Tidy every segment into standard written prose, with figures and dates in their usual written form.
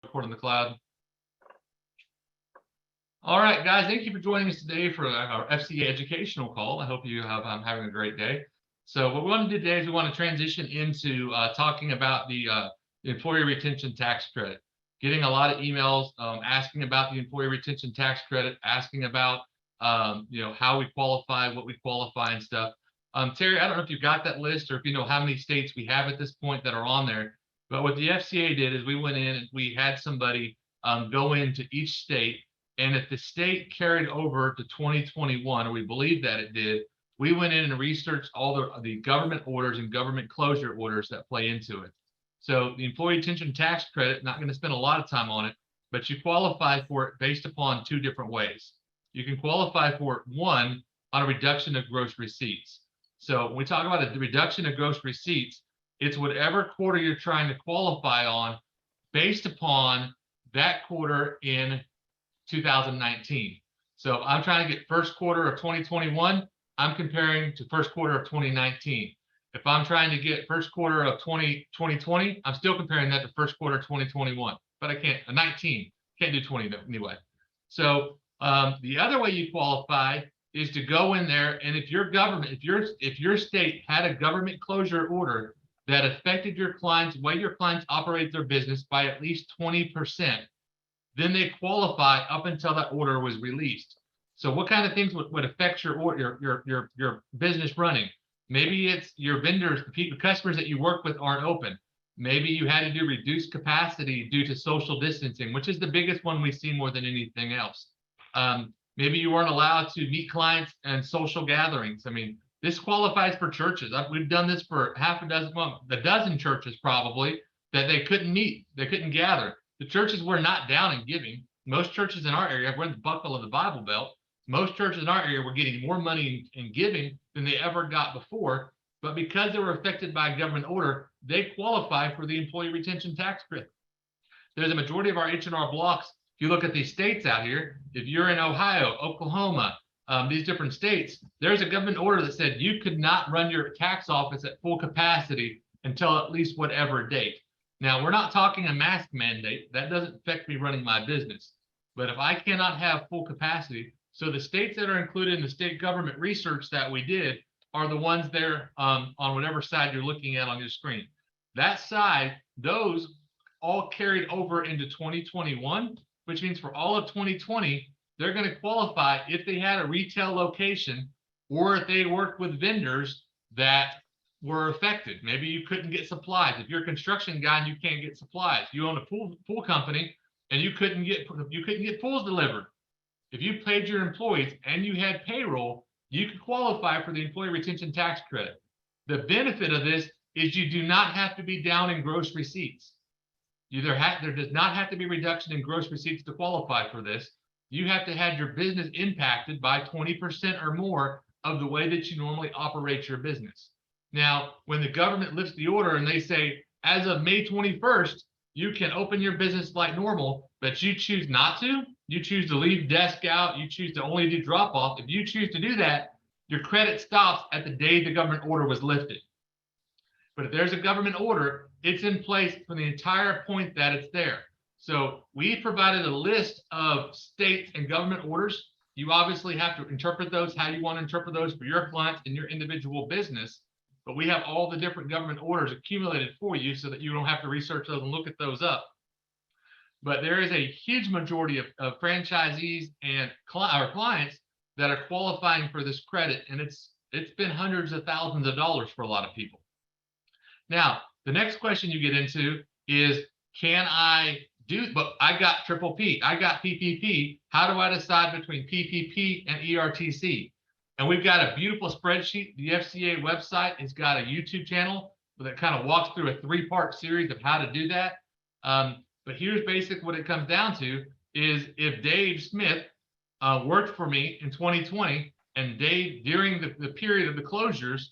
Report in the cloud. All right, guys, thank you for joining us today for our FCA educational call. I hope you have having a great day. So what we want to do today is we want to transition into talking about the employee retention tax credit. Getting a lot of emails asking about the employee retention tax credit, asking about how we qualify, what we qualify and stuff. Terry, I don't know if you got that list or if you know how many states we have at this point that are on there. But what the FCA did is we went in and we had somebody go into each state. And if the state carried over to 2021, or we believe that it did, we went in and researched all the government orders and government closure orders that play into it. So the employee retention tax credit, not going to spend a lot of time on it, but you qualify for it based upon two different ways. You can qualify for it, one, on a reduction of gross receipts. So when we talk about a reduction of gross receipts, it's whatever quarter you're trying to qualify on based upon that quarter in 2019. So I'm trying to get first quarter of 2021, I'm comparing to first quarter of 2019. If I'm trying to get first quarter of 2020, I'm still comparing that to first quarter of 2021, but I can't, 19, can't do 20 anyway. So the other way you qualify is to go in there, and if your government, if your state had a government closure order that affected your clients, the way your clients operate their business by at least 20%, then they qualify up until that order was released. So what kind of things would affect your business running? Maybe it's your vendors, the customers that you work with aren't open. Maybe you had to do reduced capacity due to social distancing, which is the biggest one we see more than anything else. Maybe you weren't allowed to meet clients and social gatherings. I mean, this qualifies for churches. We've done this for a dozen churches probably, that they couldn't meet, they couldn't gather. The churches were not down in giving. Most churches in our area, we're in the buckle of the Bible Belt. Most churches in our area were getting more money in giving than they ever got before. But because they were affected by a government order, they qualify for the employee retention tax credit. There's a majority of our H&R blocks. If you look at these states out here, if you're in Ohio, Oklahoma, these different states, there's a government order that said you could not run your tax office at full capacity until at least whatever date. Now, we're not talking a mask mandate. That doesn't affect me running my business. But if I cannot have full capacity, so the states that are included in the state government research that we did are the ones there on whatever side you're looking at on your screen. That side, those all carried over into 2021, which means for all of 2020, they're going to qualify if they had a retail location or if they worked with vendors that were affected. Maybe you couldn't get supplies. If you're a construction guy and you can't get supplies, you own a pool company and you couldn't get pools delivered. If you paid your employees and you had payroll, you could qualify for the employee retention tax credit. The benefit of this is you do not have to be down in gross receipts. There does not have to be reduction in gross receipts to qualify for this. You have to have your business impacted by 20% or more of the way that you normally operate your business. Now, when the government lifts the order and they say, as of May 21st, you can open your business like normal, but you choose not to, you choose to leave desk out, you choose to only do drop off. If you choose to do that, your credit stops at the day the government order was lifted. But if there's a government order, it's in place for the entire point that it's there. So we provided a list of states and government orders. You obviously have to interpret those how you want to interpret those for your clients and your individual business. But we have all the different government orders accumulated for you so that you don't have to research those and look at those up. But there is a huge majority of franchisees and our clients that are qualifying for this credit, and it's been hundreds of thousands of dollars for a lot of people. Now, the next question you get into is, can I do, but I got triple P, I got PPP. How do I decide between PPP and ERTC? And we've got a beautiful spreadsheet. The FCA website has got a YouTube channel that kind of walks through a 3-part series of how to do that. But here's basically what it comes down to is if Dave Smith worked for me in 2020 and Dave, during the period of the closures,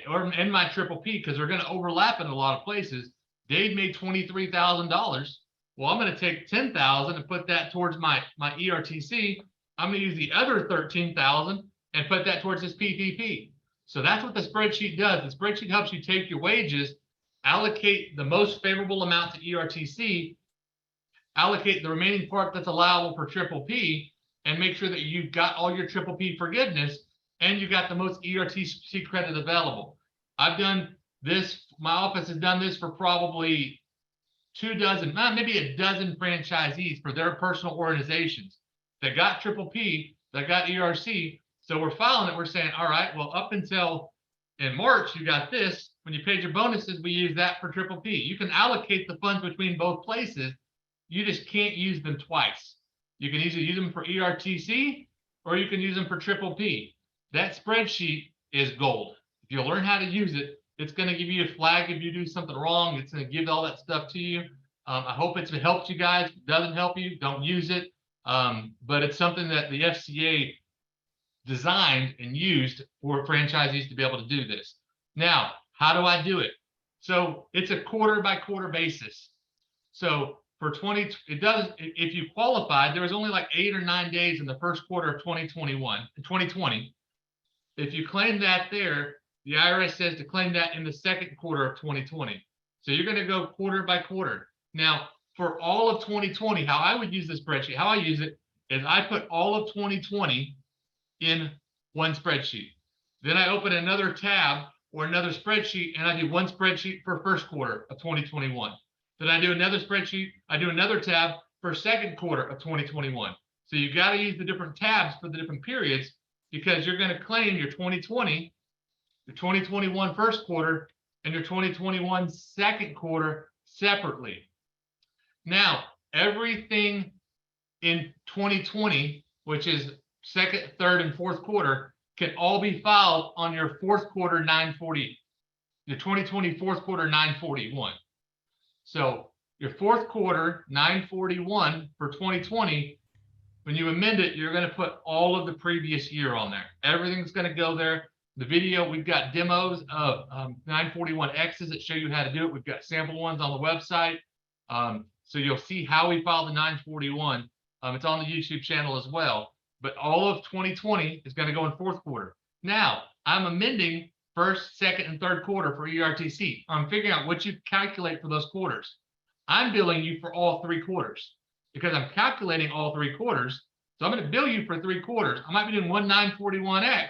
or in my triple P, because they're going to overlap in a lot of places, Dave made $23,000. Well, I'm going to take $10,000 and put that towards my ERTC. I'm going to use the other $13,000 and put that towards this PPP. So that's what the spreadsheet does. The spreadsheet helps you take your wages, allocate the most favorable amount to ERTC, allocate the remaining part that's allowable for triple P, and make sure that you've got all your triple P forgiveness and you got the most ERTC credit available. I've done this, my office has done this for probably 24, maybe a dozen franchisees for their personal organizations that got triple P, that got ERC. So we're filing it. We're saying, all right, well, up until in March, you got this. When you paid your bonuses, we use that for triple P. You can allocate the funds between both places. You just can't use them twice. You can either use them for ERTC or you can use them for triple P. That spreadsheet is gold. If you learn how to use it, it's going to give you a flag if you do something wrong. It's going to give all that stuff to you. I hope it's helped you guys. If it doesn't help you, don't use it. But it's something that the FCA designed and used for franchisees to be able to do this. Now, how do I do it? So it's a quarter by quarter basis. So for 20, it does, if you qualified, there was only like 8 or 9 days in the first quarter of 2020. If you claim that there, the IRS says to claim that in the second quarter of 2020. So you're going to go quarter by quarter. Now, for all of 2020, how I would use this spreadsheet, how I use it is I put all of 2020 in one spreadsheet. Then I open another tab or another spreadsheet, and I do one spreadsheet for first quarter of 2021. Then I do another spreadsheet, I do another tab for second quarter of 2021. So you got to use the different tabs for the different periods, because you're going to claim your 2020, your 2021 first quarter, and your 2021 second quarter separately. Now, everything in 2020, which is second, third, and fourth quarter, can all be filed on your fourth quarter 940, your 2020 fourth quarter 941. So your fourth quarter 941 for 2020, when you amend it, you're going to put all of the previous year on there. Everything's going to go there. The video, we've got demos of 941Xs that show you how to do it. We've got sample ones on the website. So you'll see how we file the 941. It's on the YouTube channel as well. But all of 2020 is going to go in fourth quarter. Now, I'm amending first, second, and third quarter for ERTC. I'm figuring out what you calculate for those quarters. I'm billing you for all 3 quarters because I'm calculating all 3 quarters. So I'm going to bill you for 3 quarters. I might be doing one 941X,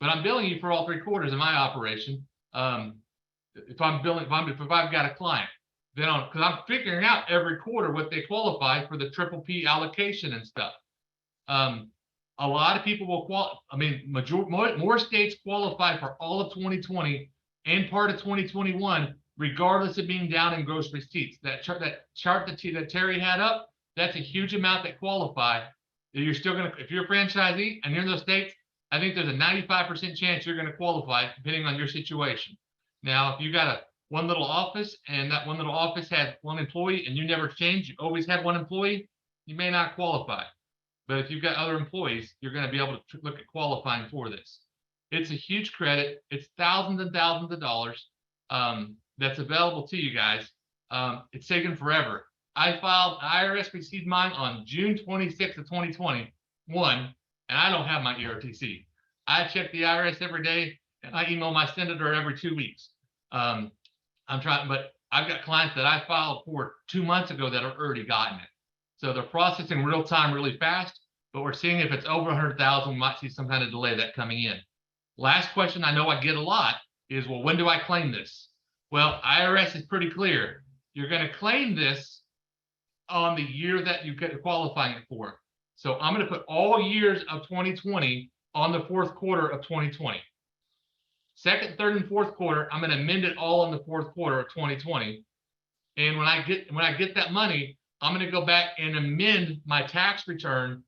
but I'm billing you for all 3 quarters in my operation. If I've got a client, then because I'm figuring out every quarter what they qualify for the triple P allocation and stuff. A lot of people will more states qualify for all of 2020 and part of 2021, regardless of being down in gross receipts. That chart that Terry had up, that's a huge amount that qualify. You're still going to, if you're a franchisee and you're in those states, I think there's a 95% chance you're going to qualify depending on your situation. Now, if you got one little office and that one little office has 1 employee and you never change, you always had 1 employee, you may not qualify. But if you've got other employees, you're going to be able to look at qualifying for this. It's a huge credit. It's thousands and thousands of dollars that's available to you guys. It's taken forever. IRS received mine on June 26th of 2021, and I don't have my ERTC. I check the IRS every day, and I email my senator every 2 weeks. I'm trying, but I've got clients that I filed for 2 months ago that have already gotten it. So they're processing real time really fast, but we're seeing if it's over 100,000, we might see some kind of delay that coming in. Last question I know I get a lot is, well, when do I claim this? Well, IRS is pretty clear. You're going to claim this on the year that you get qualifying it for. So I'm going to put all years of 2020 on the fourth quarter of 2020. Second, third, and fourth quarter, I'm going to amend it all in the fourth quarter of 2020. And when I get that money, I'm going to go back and amend my tax return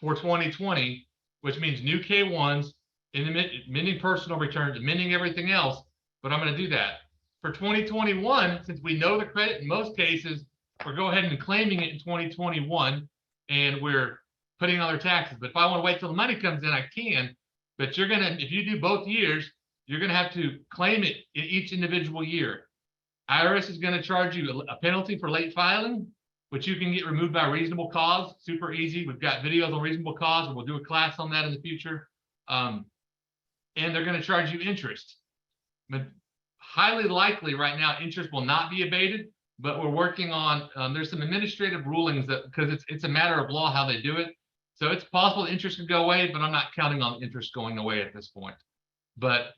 for 2020, which means new K1s, amending personal returns, amending everything else. But I'm going to do that. For 2021, since we know the credit in most cases, we're going ahead and claiming it in 2021, and we're putting on their taxes. But if I want to wait till the money comes in, I can. But you're going to, if you do both years, you're going to have to claim it in each individual year. IRS is going to charge you a penalty for late filing, which you can get removed by reasonable cause. Super easy. We've got videos on reasonable cause, and we'll do a class on that in the future. And they're going to charge you interest. But highly likely right now, interest will not be abated, but we're working on, there's some administrative rulings that, because it's a matter of law how they do it. So it's possible the interest could go away, but I'm not counting on interest going away at this point. But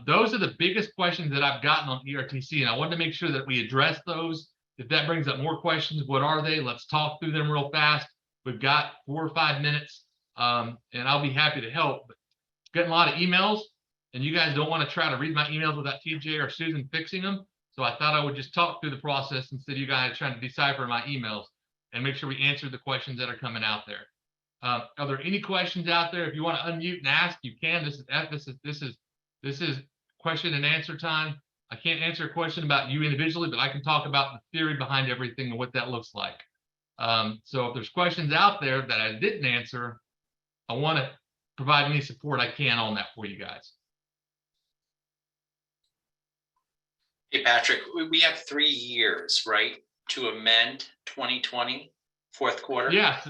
those are the biggest questions that I've gotten on ERTC, and I wanted to make sure that we address those. If that brings up more questions, what are they? Let's talk through them real fast. We've got 4 or 5 minutes, and I'll be happy to help. But getting a lot of emails, and you guys don't want to try to read my emails without TJ or Susan fixing them. So I thought I would just talk through the process instead of you guys trying to decipher my emails, and make sure we answer the questions that are coming out there. Are there any questions out there? If you want to unmute and ask, you can. This is question and answer time. I can't answer a question about you individually, but I can talk about the theory behind everything and what that looks like. So if there's questions out there that I didn't answer, I want to provide any support I can on that for you guys. Hey, Patrick, we have 3 years, right, to amend 2020 fourth quarter? Yeah.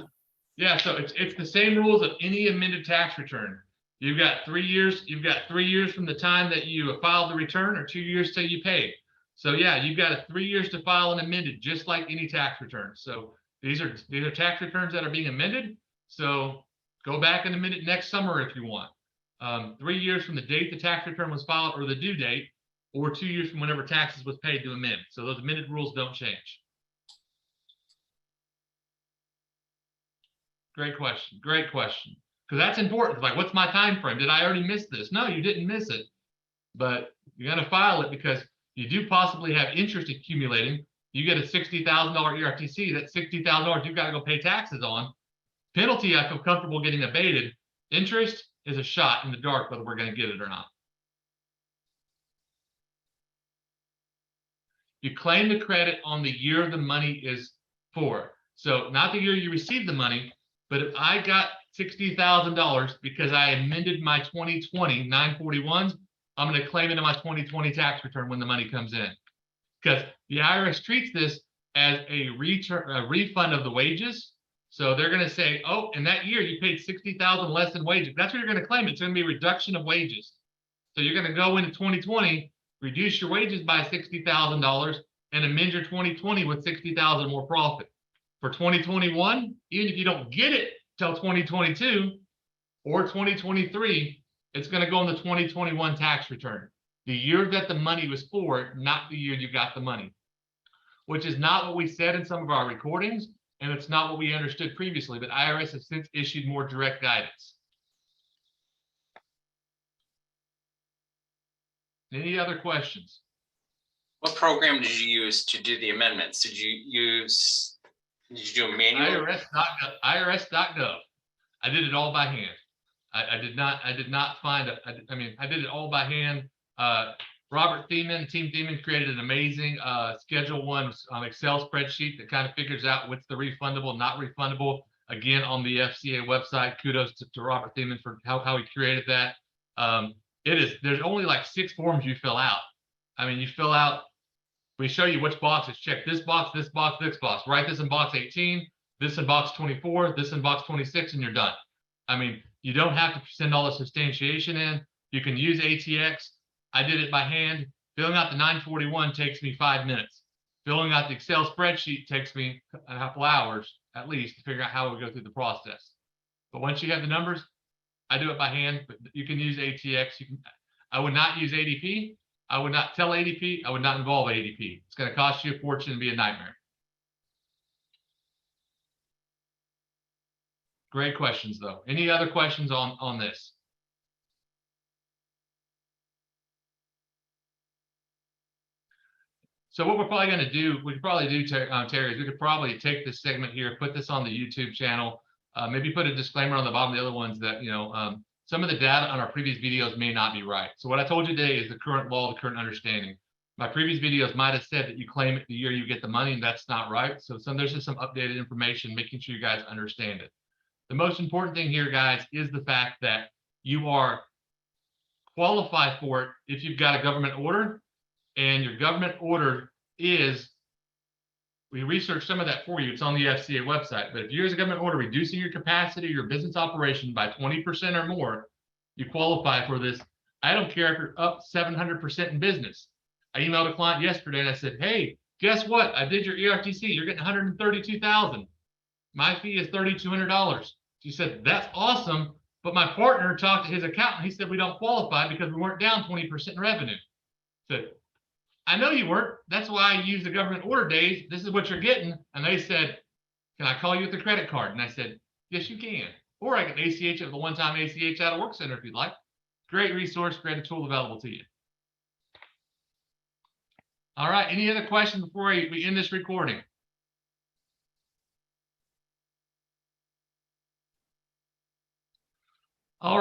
Yeah, so it's the same rules of any amended tax return. You've got 3 years. You've got 3 years from the time that you filed the return, or 2 years till you pay. So yeah, you've got 3 years to file an amended, just like any tax return. So these are tax returns that are being amended. So go back and amend it next summer if you want. 3 years from the date the tax return was filed or the due date, or 2 years from whenever taxes was paid to amend. So those amended rules don't change. Great question. Great question. Because that's important. Like, what's my time frame? Did I already miss this? No, you didn't miss it. But you're going to file it because you do possibly have interest accumulating. You get a $60,000 ERTC. That's $60,000 you've got to go pay taxes on. Penalty, I feel comfortable getting abated. Interest is a shot in the dark whether we're going to get it or not. You claim the credit on the year the money is for. So not the year you received the money, but if I got $60,000 because I amended my 2020 941s, I'm going to claim it in my 2020 tax return when the money comes in. Because the IRS treats this as a refund of the wages. So they're going to say, oh, in that year you paid $60,000 less than wages. That's what you're going to claim. It's going to be a reduction of wages. So you're going to go into 2020, reduce your wages by $60,000, and amend your 2020 with $60,000 more profit. For 2021, even if you don't get it till 2022 or 2023, it's going to go in the 2021 tax return. The year that the money was for, not the year you got the money, which is not what we said in some of our recordings, and it's not what we understood previously, but IRS has since issued more direct guidance. Any other questions? What program did you use to do the amendments? Did you do a manual? IRS.gov. I did it all by hand. I did not find I did it all by hand. Robert Thiemann, Team Thiemann created an amazing Schedule 1 Excel spreadsheet that kind of figures out what's the refundable, not refundable. Again, on the FCA website, kudos to Robert Thiemann for how he created that. There's only like 6 forms you fill out. I mean, you fill out, we show you which boxes. Check this box, this box, this box. Write this in box 18, this in box 24, this in box 26, and you're done. I mean, you don't have to send all the substantiation in. You can use ATX. I did it by hand. Filling out the 941 takes me 5 minutes. Filling out the Excel spreadsheet takes me a couple hours at least to figure out how we go through the process. But once you have the numbers, I do it by hand, but you can use ATX. I would not use ADP. I would not tell ADP. I would not involve ADP. It's going to cost you a fortune and be a nightmare. Great questions, though. Any other questions on this? So what we're probably going to do, we could probably do, Terry, is we could probably take this segment here, put this on the YouTube channel, maybe put a disclaimer on the bottom of the other ones that, some of the data on our previous videos may not be right. So what I told you today is the current law, the current understanding. My previous videos might have said that you claim it the year you get the money, and that's not right. So there's just some updated information, making sure you guys understand it. The most important thing here, guys, is the fact that you are qualified for it if you've got a government order, and your government order is, we researched some of that for you. It's on the FCA website. But if yours is a government order reducing your capacity, your business operation by 20% or more, you qualify for this. I don't care if you're up 700% in business. I emailed a client yesterday and I said, hey, guess what? I did your ERTC. You're getting 132,000. My fee is $3,200. She said, that's awesome. But my partner talked to his accountant. He said, we don't qualify because we weren't down 20% in revenue. I said, I know you weren't. That's why I use the government order days. This is what you're getting. And they said, can I call you with the credit card? And I said, yes, you can. Or I can ACH at the one-time ACH out of work center if you'd like. Great resource, great tool available to you. All right. Any other questions before we end this recording?